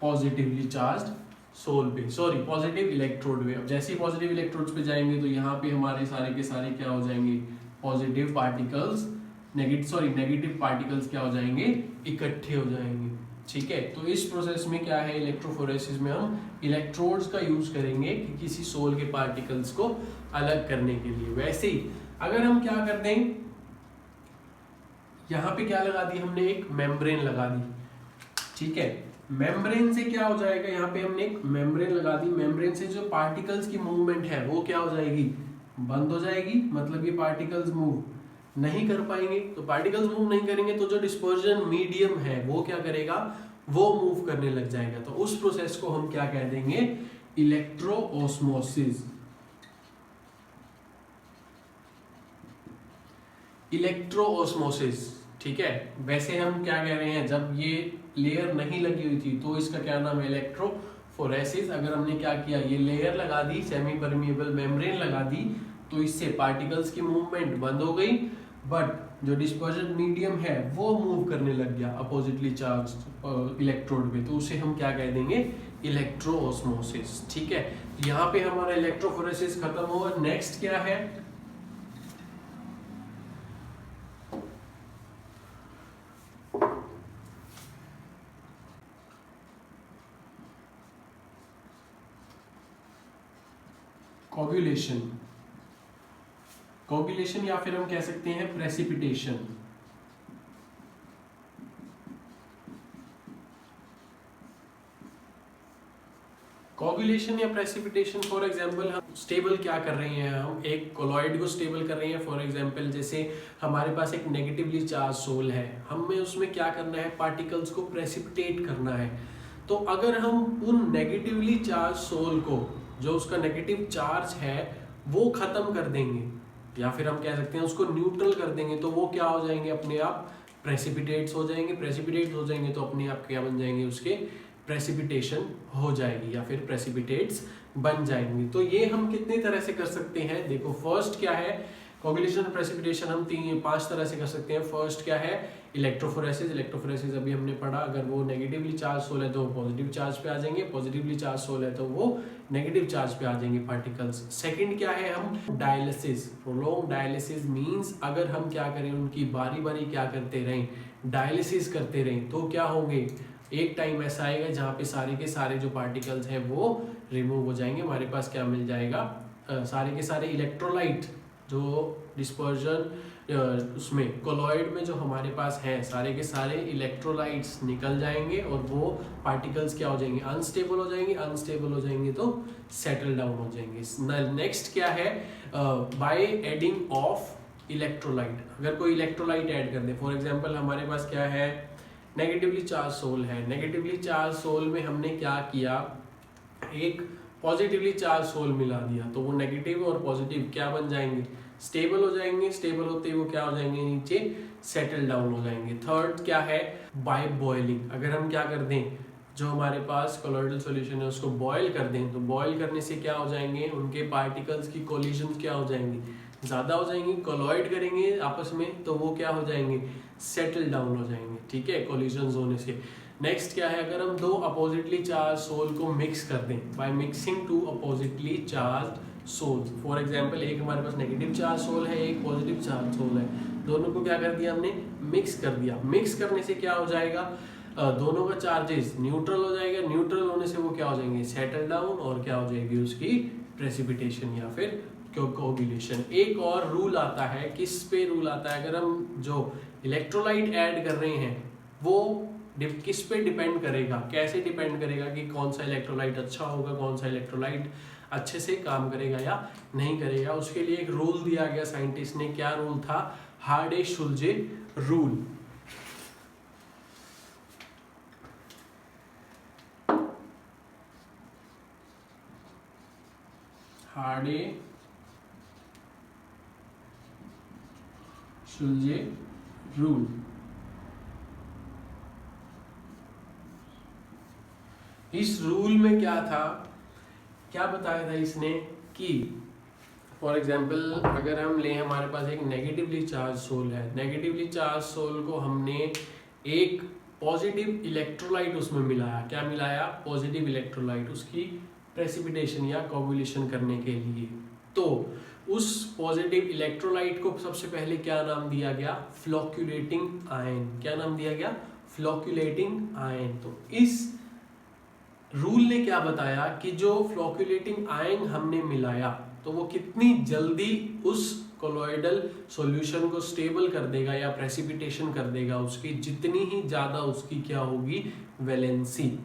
पॉजिटिवली चार्ज सोल पे, सॉरी पॉजिटिव इलेक्ट्रोड पे। अब जैसे ही पॉजिटिव इलेक्ट्रोड्स पे जाएंगे तो यहाँ पे हमारे सारे के सारे क्या हो जाएंगे, पॉजिटिव पार्टिकल्स, नेगेटिव पार्टिकल्स क्या हो जाएंगे, इकट्ठे हो जाएंगे। ठीक है, तो इस प्रोसेस में क्या है, इलेक्ट्रोफोरेसिस में हम इलेक्ट्रोड्स का यूज करेंगे कि किसी सोल के पार्टिकल्स को अलग करने के लिए। वैसे ही अगर हम क्या कर दें, यहां पे क्या लगा दी हमने, एक मेम्ब्रेन लगा दी। ठीक है, मेम्ब्रेन से क्या हो जाएगा, यहाँ पे हमने एक मेम्ब्रेन लगा दी। मेम्ब्रेन से जो पार्टिकल्स की मूवमेंट है वो क्या हो जाएगी, बंद हो जाएगी। मतलब ये पार्टिकल्स मूव नहीं कर पाएंगे। तो पार्टिकल्स मूव नहीं करेंगे तो जो डिस्पर्जन मीडियम है वो क्या करेगा, वो मूव करने लग जाएगा। तो उस प्रोसेस को हम क्या कह देंगे, इलेक्ट्रोऑस्मोसिस। इलेक्ट्रोऑस्मोसिस। ठीक है, वैसे हम क्या कह रहे हैं, जब ये लेयर नहीं लगी हुई थी तो इसका क्या नाम है, इलेक्ट्रोफोरेसिस। अगर हमने क्या किया, ये लेयर लगा दी, सेमी परमिएबल मेम्ब्रेन लगा दी, तो इससे पार्टिकल्स की मूवमेंट बंद हो गई, बट जो डिस्पर्जन मीडियम है वो मूव करने लग गया अपोजिटली चार्ज इलेक्ट्रोड पे, तो उसे हम क्या कह देंगे, इलेक्ट्रोऑस्मोसिस। ठीक है, यहाँ पे हमारा इलेक्ट्रोफोरेसिस खत्म हुआ। नेक्स्ट क्या है, कोगुलेशन। कोगुलेशन या फिर हम कह सकते हैं प्रेसिपिटेशन। कोगुलेशन या प्रेसिपिटेशन, फॉर एग्जांपल हम स्टेबल क्या कर रहे हैं, हम एक कोलॉइड को स्टेबल कर रहे हैं। फॉर एग्जांपल जैसे हमारे पास एक नेगेटिवली चार्ज सोल है, हमें उसमें क्या करना है, पार्टिकल्स को प्रेसिपिटेट करना है। तो अगर हम उन नेगेटिवली चार्ज सोल को, जो उसका नेगेटिव चार्ज है वो खत्म कर देंगे, या फिर हम कह सकते हैं उसको न्यूट्रल कर देंगे, तो वो क्या हो जाएंगे, अपने आप प्रेसिपिटेट्स हो जाएंगे। प्रेसिपिटेट हो जाएंगे तो अपने आप क्या बन जाएंगे, उसके प्रेसिपिटेशन हो जाएगी या फिर प्रेसिपिटेट्स बन जाएंगे। तो ये हम कितनी तरह से कर सकते हैं, देखो फर्स्ट क्या है, कोगुलेशन और प्रेसिपिटेशन हम 5 तरह से कर सकते हैं। फर्स्ट क्या है, इलेक्ट्रोफोरेसिस। इलेक्ट्रोफोरेसिस अभी हमने पढ़ा, अगर वो नेगेटिवली चार्ज सोल है तो वो पॉजिटिव चार्ज पे आ जाएंगे, पॉजिटिवली चार्ज सोल है तो वो नेगेटिव चार्ज पे आ जाएंगे पार्टिकल्स। सेकंड क्या है, हम डायलिसिस। प्रोलॉन्ग डायलिसिस मींस अगर हम क्या करें, उनकी बारी बारी क्या करते रहें, डायलिसिस करते रहें, तो क्या होंगे, एक टाइम ऐसा आएगा जहाँ पे सारे के सारे जो पार्टिकल्स हैं वो रिमूव हो जाएंगे। हमारे पास क्या मिल जाएगा, सारे के सारे इलेक्ट्रोलाइट जो डिस्पर्जन उसमें कोलॉइड में जो हमारे पास हैं, सारे के सारे इलेक्ट्रोलाइट्स निकल जाएंगे और वो पार्टिकल्स क्या हो जाएंगे, अनस्टेबल हो जाएंगे। अनस्टेबल हो जाएंगे तो सेटल डाउन हो जाएंगे। नेक्स्ट क्या है, बाय एडिंग ऑफ इलेक्ट्रोलाइट। अगर कोई इलेक्ट्रोलाइट ऐड कर दे, फॉर एग्जांपल हमारे पास क्या है, नेगेटिवली चार्ज सोल है। नेगेटिवली चार्ज सोल में हमने क्या किया, एक पॉजिटिवली चार्ज सोल मिला दिया, तो वो नेगेटिव और पॉजिटिव क्या बन जाएंगे, स्टेबल हो जाएंगे। स्टेबल होते ही वो क्या हो जाएंगे, नीचे सेटल डाउन हो जाएंगे। थर्ड क्या है, बाय बॉइलिंग। अगर हम क्या कर दें, जो हमारे पास कोलॉइडल सॉल्यूशन है उसको बॉयल कर दें, तो बॉयल करने से क्या हो जाएंगे, उनके पार्टिकल्स की कोलिजन क्या हो जाएंगी, ज़्यादा हो जाएंगी। कोलॉइड करेंगे आपस में तो वो क्या हो जाएंगे, सेटल डाउन हो जाएंगे, ठीक है, कोलिजन होने से। नेक्स्ट क्या है, अगर हम दो अपोजिटली चार्ज सोल को मिक्स कर दें, by mixing two oppositely charged sols. For example एक हमारे पास नेगेटिव चार्ज सोल है, एक पॉजिटिव चार्ज सोल है, दोनों को क्या कर दिया हमने, मिक्स कर दिया। मिक्स करने से क्या हो जाएगा, दोनों का चार्जेस न्यूट्रल हो जाएगा। न्यूट्रल होने से वो क्या हो जाएंगे, सेटल डाउन, और क्या हो जाएगी उसकी प्रेसिपिटेशन या फिर कोगुलेशन। एक और रूल आता है, किस पे रूल आता है, अगर हम जो इलेक्ट्रोलाइट ऐड कर रहे हैं वो किस पे डिपेंड करेगा, कैसे डिपेंड करेगा कि कौन सा इलेक्ट्रोलाइट अच्छा होगा, कौन सा इलेक्ट्रोलाइट अच्छे से काम करेगा या नहीं करेगा। उसके लिए एक रूल दिया गया साइंटिस्ट ने, क्या रूल था, हार्डे-शुल्जे रूल। हार्डे-शुल्जे रूल। इस रूल में क्या था, क्या बताया था इसने कि फॉर एग्जाम्पल अगर हम लें, हमारे पास एक नेगेटिवली चार्ज सोल है, नेगेटिवली चार्ज सोल को हमने एक पॉजिटिव इलेक्ट्रोलाइट उसमें मिलाया, क्या मिलाया, पॉजिटिव इलेक्ट्रोलाइट, उसकी प्रेसिपिटेशन या कोगुलेशन करने के लिए। तो उस पॉजिटिव इलेक्ट्रोलाइट को सबसे पहले क्या नाम दिया गया, फ्लोक्यूलेटिंग आयन। क्या नाम दिया गया, फ्लोक्यूलेटिंग आयन। तो इस रूल ने क्या बताया कि जो फ्लोक्यूलेटिंग आयन हमने मिलाया तो वो कितनी जल्दी उस कोलॉइडल सॉल्यूशन को स्टेबल कर देगा या प्रेसिपिटेशन कर देगा, उसकी जितनी ही ज्यादा उसकी क्या होगी, वैलेंसी,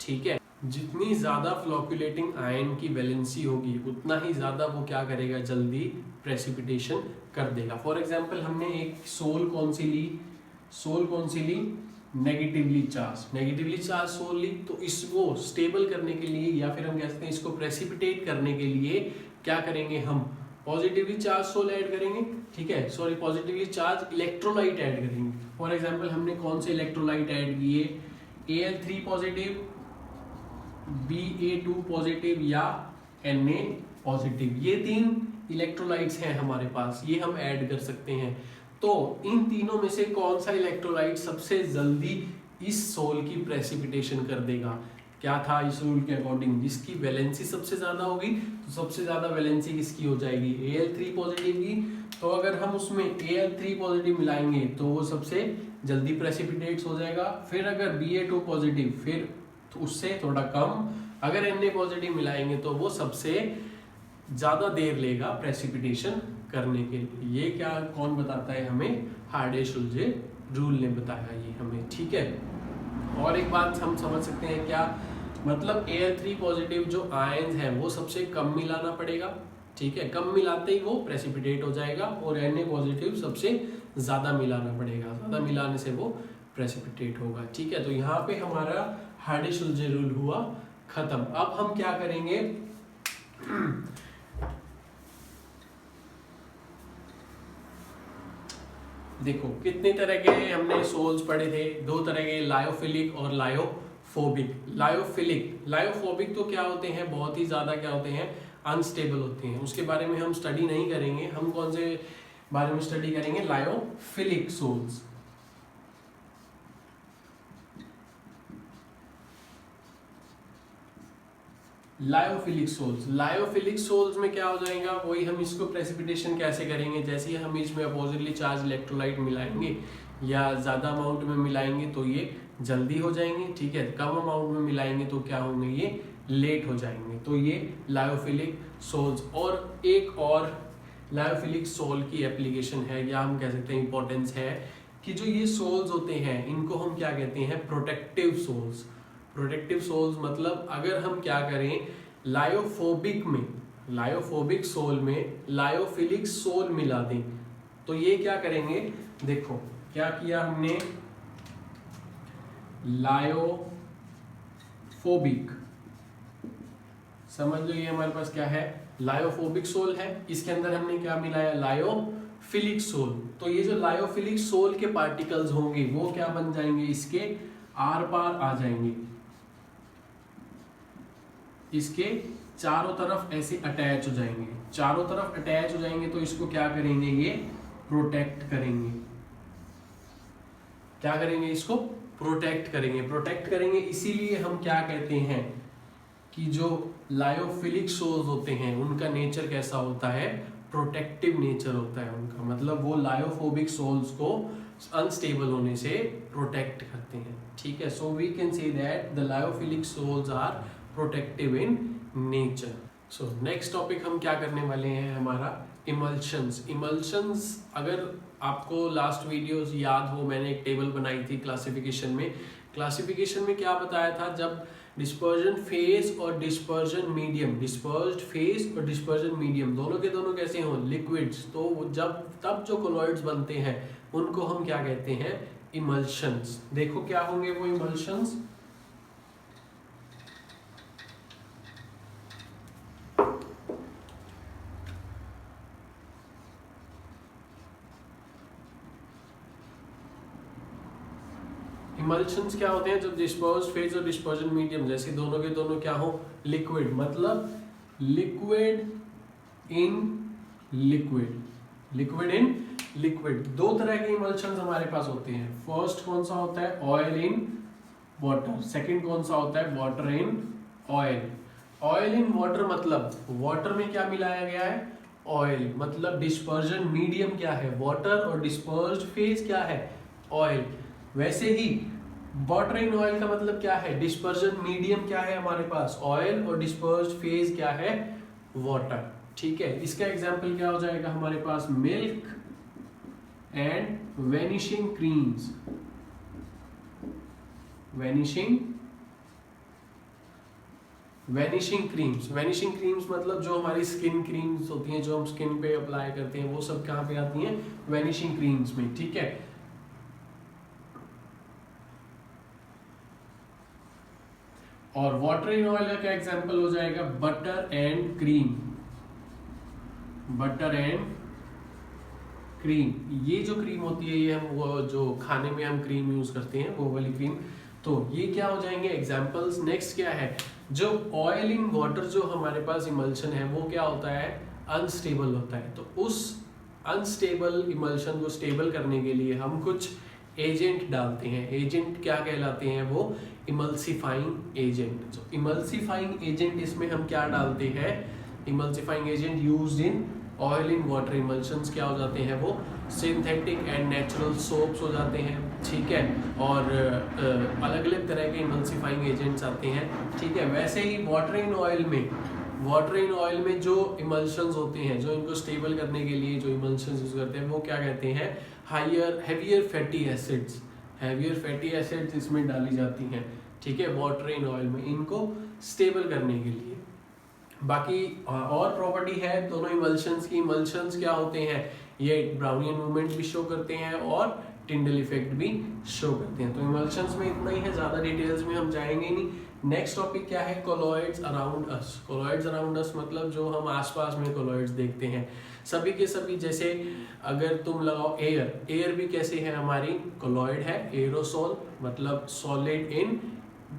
ठीक है। जितनी ज्यादा फ्लोक्यूलेटिंग आयन की वैलेंसी होगी उतना ही ज्यादा वो क्या करेगा, जल्दी प्रेसिपिटेशन कर देगा। फॉर एग्जाम्पल हमने एक सोल कौन सी ली, सोल कौन सी ली, नेगेटिवली चार्ज सोल ली। तो इसको स्टेबल करने के लिए या फिर हम कह सकते हैं इसको प्रेसिपिटेट करने के लिए क्या करेंगे, हम पॉजिटिवली चार्ज सोल ऐड करेंगे, ठीक है, sorry positively charge electrolyte add करेंगे। फॉर एग्जांपल हमने कौन से इलेक्ट्रोलाइट ऐड किए, Al3 पॉजिटिव, Ba2 पॉजिटिव या Na पॉजिटिव, ये 3 इलेक्ट्रोलाइट्स हैं हमारे पास, ये हम ऐड कर सकते हैं। तो इन तीनों में से कौन सा इलेक्ट्रोलाइट सबसे जल्दी इस सोल की प्रेसिपिटेशन कर देगा, क्या था इस रूल के अकॉर्डिंग, जिसकी वैलेंसी सबसे ज्यादा होगी, तो सबसे ज्यादा वैलेंसी किसकी हो जाएगी, Al3 पॉजिटिव की। तो अगर हम उसमें Al3 पॉजिटिव मिलाएंगे तो वो सबसे जल्दी प्रेसिपिटेट्स हो जाएगा। फिर अगर Ba2 पॉजिटिव, फिर तो उससे थोड़ा कम, अगर Na पॉजिटिव मिलाएंगे तो वो सबसे ज्यादा देर लेगा प्रेसिपिटेशन करने के लिए। ये क्या कौन बताता है हमें, हार्डे-शुल्जे रूल ने बताया ये हमें, ठीक है। और एक बात हम समझ सकते हैं, क्या मतलब Al3 पॉजिटिव जो आयंस है वो सबसे कम मिलाना पड़ेगा, ठीक है, कम मिलाते ही वो प्रेसिपिटेट हो जाएगा। और Na पॉजिटिव सबसे ज्यादा मिलाना पड़ेगा, ज्यादा मिलाने से वो प्रेसिपिटेट होगा, ठीक है। तो यहाँ पे हमारा हार्डे-शुल्जे रूल हुआ खत्म। अब हम क्या करेंगे, देखो कितने तरह के हमने सोल्स पढ़े थे, 2 तरह के, लायोफिलिक और लायोफोबिक। लायोफोबिक तो क्या होते हैं, बहुत ही ज्यादा क्या होते हैं, अनस्टेबल होते हैं, उसके बारे में हम स्टडी नहीं करेंगे। हम कौन से बारे में स्टडी करेंगे, लायोफिलिक सोल्स। लायोफिलिक सोल्स में क्या हो जाएगा, वही हम इसको प्रेसिपिटेशन कैसे करेंगे, जैसे ही हम इसमें अपोजिटली चार्ज इलेक्ट्रोलाइट मिलाएंगे या ज़्यादा अमाउंट में मिलाएंगे तो ये जल्दी हो जाएंगे, ठीक है, कम अमाउंट में मिलाएंगे तो क्या होंगे, ये लेट हो जाएंगे। तो ये लायोफिलिक सोल्स। और एक और लायोफिलिक सोल की एप्लीकेशन है या हम कह सकते हैं इंपॉर्टेंस है कि जो ये सोल्स होते हैं इनको हम क्या कहते हैं, प्रोटेक्टिव सोल्स। प्रोटेक्टिव सोल्स मतलब अगर हम क्या करें, लायोफोबिक सोल में लायोफिलिक सोल मिला दें तो ये क्या करेंगे, देखो क्या किया हमने, लायोफोबिक, समझ लो ये हमारे पास क्या है, लायोफोबिक सोल है। इसके अंदर हमने क्या मिलाया, लायोफिलिक सोल। तो ये जो लायोफिलिक सोल के पार्टिकल्स होंगे वो क्या बन जाएंगे, इसके आर पार आ जाएंगे, इसके चारों तरफ ऐसे अटैच हो जाएंगे, चारों तरफ अटैच हो जाएंगे। तो इसको क्या करेंगे, ये प्रोटेक्ट करेंगे। क्या करेंगे, इसको प्रोटेक्ट करेंगे। प्रोटेक्ट करेंगे इसीलिए हम क्या कहते हैं कि जो लायोफिलिक सोल्स होते हैं उनका नेचर कैसा होता है, प्रोटेक्टिव नेचर होता है उनका। मतलब वो लायोफोबिक सोल्स को अनस्टेबल होने से प्रोटेक्ट करते हैं। ठीक है, so we can say that the lyophilic sols are protective in nature. So next topic हम क्या करने वाले हैं, हमारा इमल्शंस। इमल्शंस, अगर आपको लास्ट वीडियोस याद हो, मैंने एक टेबल बनाई थी क्लासिफिकेशन में। क्लासिफिकेशन में क्या बताया था, जब डिस्पर्जन फेज और डिस्पर्जन मीडियम, डिस्पर्स्ड फेज और डिस्पर्जन मीडियम दोनों के दोनों कैसे हों, लिक्विड्स, तो जब तब जो कोलॉइड्स बनते हैं उनको हम क्या कहते हैं, इमल्शंस। देखो क्या होंगे वो इमल्शंस, इमल्शंस क्या होते हैं, जब डिस्पर्स्ड फेज और डिस्पर्जन मीडियम जैसे दोनों के दोनों क्या हो, लिक्विड, मतलब liquid in liquid, liquid in liquid. दो तरह के इमल्शंस हमारे पास होते हैं। फर्स्ट कौन सा होता है, ऑयल इन वाटर। सेकंड कौन सा होता है, water in oil. Oil in water मतलब वाटर में क्या मिलाया गया है, ऑयल, मतलब डिस्पर्जन मीडियम क्या है, वाटर, और डिस्पर्स्ड फेज क्या है, ऑयल। वैसे ही वाटर इन ऑयल का मतलब क्या है, डिस्पर्जन मीडियम क्या है हमारे पास, ऑयल, और डिस्पर्स्ड फेज क्या है, वाटर। ठीक है, इसका एग्जांपल क्या हो जाएगा हमारे पास, milk and vanishing creams. Vanishing creams, vanishing creams मतलब जो हमारी स्किन क्रीम्स होती हैं, जो हम स्किन पे अप्लाई करते हैं, वो सब कहाँ पे आती हैं, वेनिशिंग क्रीम्स में। ठीक है, और वाटर इन ऑयल का क्या एग्जांपल हो जाएगा, butter and cream. Butter and cream, ये जो क्रीम होती है, ये हम वो जो खाने में हम क्रीम यूज करते हैं वो वाली क्रीम। तो ये क्या हो जाएंगे एग्जांपल्स। नेक्स्ट क्या है, जो ऑयल इन वाटर जो हमारे पास इमल्शन है वो क्या होता है, अनस्टेबल होता है। तो उस अनस्टेबल इमल्शन को स्टेबल करने के लिए हम कुछ एजेंट डालते हैं। एजेंट क्या कहलाते हैं, वो इमल्सिफाइंग एजेंट। जो इमल्सिफाइंग एजेंट, इसमें हम क्या डालते हैं, emulsifying agent used in oil in water emulsions क्या हो जाते हैं, वो सिंथेटिक एंड नेचुरल सोप्स हो जाते हैं। ठीक है, और अलग अलग तरह के इमल्सिफाइंग एजेंट्स आते हैं। ठीक है, वैसे ही वाटर इन ऑयल में जो इमल्शंस होते हैं, जो इनको स्टेबल करने के लिए जो इमल्शंस यूज करते हैं, वो क्या कहते हैं, heavier fatty acids. Heavier fatty acids इसमें डाली जाती हैं। ठीक है, वाटर इन ऑयल में, इनको स्टेबल करने के लिए। बाकी और प्रॉपर्टी है दोनों इमल्शंस की। इमल्शंस क्या होते हैं, ये ब्राउनियन मूवमेंट भी शो करते हैं और टिंडल इफेक्ट भी शो करते हैं। तो इमल्शंस में इतना ही है, ज्यादा डिटेल्स में हम जाएंगे नहीं। नेक्स्ट टॉपिक क्या है, colloids around us. Colloids around us मतलब जो हम आसपास में कोलॉइड्स देखते हैं, सभी के सभी। जैसे अगर तुम लगाओ एयर, एयर भी कैसे है हमारी, कोलॉइड है। एरोसोल मतलब solid in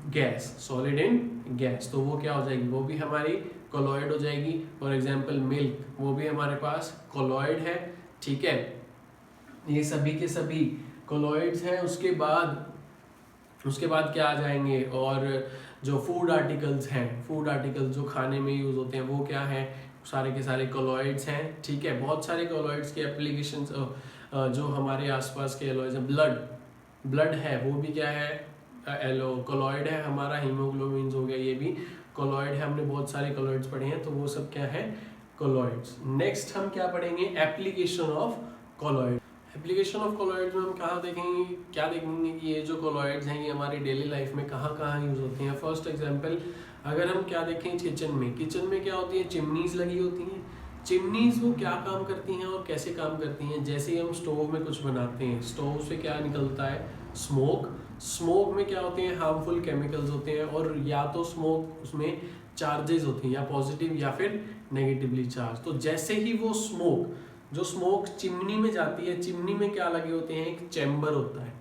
gas, solid in gas, तो वो क्या हो जाएगी, वो भी हमारी कोलॉइड हो जाएगी। फॉर एग्जांपल मिल्क, वो भी हमारे पास कोलॉइड है। ठीक है, ये सभी के सभी कोलॉइड्स हैं। उसके बाद क्या आ जाएंगे, और जो फूड आर्टिकल्स हैं, फूड आर्टिकल्स जो खाने में यूज होते हैं, वो क्या है, सारे के सारे कोलॉइड्स हैं। ठीक है, बहुत सारे कोलॉइड्स के एप्लीकेशंस जो हमारे आसपास के एलॉयज हैं। ब्लड है, वो भी क्या है, कोलॉइड है हमारा। हीमोग्लोबिन हो गया, ये भी कोलॉइड है। हमने बहुत सारे कोलॉइड्स पढ़े हैं, तो वो सब क्या है, कोलॉइड्स। नेक्स्ट हम क्या पढ़ेंगे, application of colloid. Application of colloids में हम कहाँ देखेंगे, क्या देखेंगे कि ये जो कोलॉइड्स हैं ये हमारी डेली लाइफ में कहाँ कहाँ यूज होती हैं। फर्स्ट एग्जांपल अगर हम क्या देखें, किचन में क्या होती है, चिमनीज लगी होती हैं। चिमनीज वो क्या काम करती हैं और कैसे काम करती हैं, जैसे ही हम स्टोव में कुछ बनाते हैं, स्टोव से क्या निकलता है, स्मोक। स्मोक में क्या होते हैं, हार्मफुल केमिकल्स होते हैं, और या तो स्मोक उसमें चार्जेस होते हैं, या पॉजिटिव या फिर नेगेटिवली चार्ज। तो जैसे ही वो स्मोक चिमनी में जाती है, चिमनी में क्या लगे होते हैं, एक चैम्बर होता है।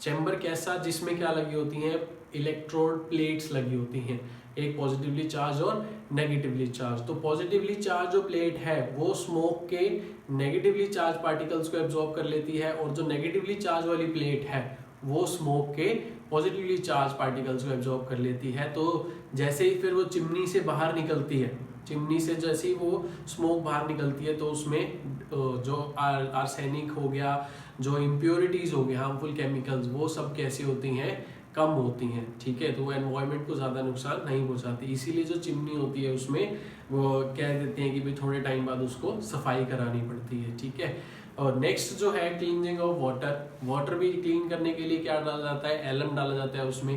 चैम्बर कैसा, जिसमें क्या लगी होती हैं, इलेक्ट्रोड प्लेट्स लगी होती हैं, एक पॉजिटिवली चार्ज और नेगेटिवली चार्ज। तो पॉजिटिवली चार्ज जो प्लेट है वो स्मोक के नेगेटिवली चार्ज पार्टिकल्स को एब्जॉर्ब कर लेती है, और जो नेगेटिवली चार्ज वाली प्लेट है वो स्मोक के पॉजिटिवली चार्ज पार्टिकल्स को एब्जॉर्ब कर लेती है। तो जैसे ही फिर वो चिमनी से बाहर निकलती है, चिमनी से जैसे ही वो स्मोक बाहर निकलती है, तो उसमें जो आर्सेनिक हो गया, जो इम्प्योरिटीज हो गया, हार्मफुल केमिकल्स, वो सब कैसी होती हैं, कम होती हैं। ठीक है, तो वो एनवायरनमेंट को ज़्यादा नुकसान नहीं पहुंचाती। इसीलिए जो चिमनी होती है उसमें वो कह देते हैं कि भाई थोड़े टाइम बाद उसको सफाई करानी पड़ती है। ठीक है, और नेक्स्ट जो है क्लीनिंग ऑफ वाटर भी क्लीन करने के लिए क्या डाला जाता है, एलम डाला जाता है उसमें।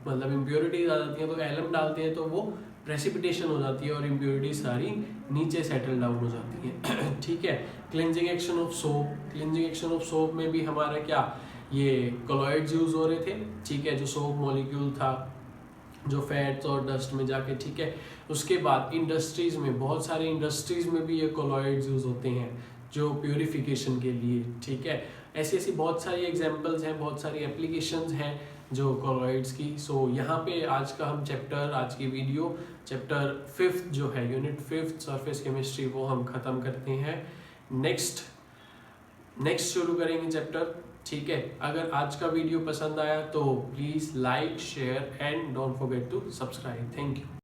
मतलब इम्प्योरिटीज आ जाती हैं तो एलम डालते हैं, तो वो प्रेसिपिटेशन हो जाती है और इम्प्योरिटी सारी नीचे सेटल डाउन हो जाती है। ठीक है, क्लिनजिंग एक्शन ऑफ सोप में भी हमारा क्या, ये कोलॉइड्स यूज हो रहे थे। ठीक है, जो सोप मॉलिक्यूल था, जो फैट्स और डस्ट में जाके, ठीक है। उसके बाद इंडस्ट्रीज में, बहुत सारे इंडस्ट्रीज में भी ये कोलॉइड्स यूज होते हैं जो प्योरिफिकेशन के लिए। ठीक है, ऐसी ऐसी बहुत सारी एग्जांपल्स हैं, बहुत सारी एप्लीकेशंस हैं जो कोलॉइड्स की। सो यहाँ पे आज का हम आज की वीडियो चैप्टर 5 जो है, यूनिट 5 सरफेस केमिस्ट्री, वो हम खत्म करते हैं। नेक्स्ट शुरू करेंगे चैप्टर। ठीक है, अगर आज का वीडियो पसंद आया तो please like, share and don't forget to subscribe. Thank you.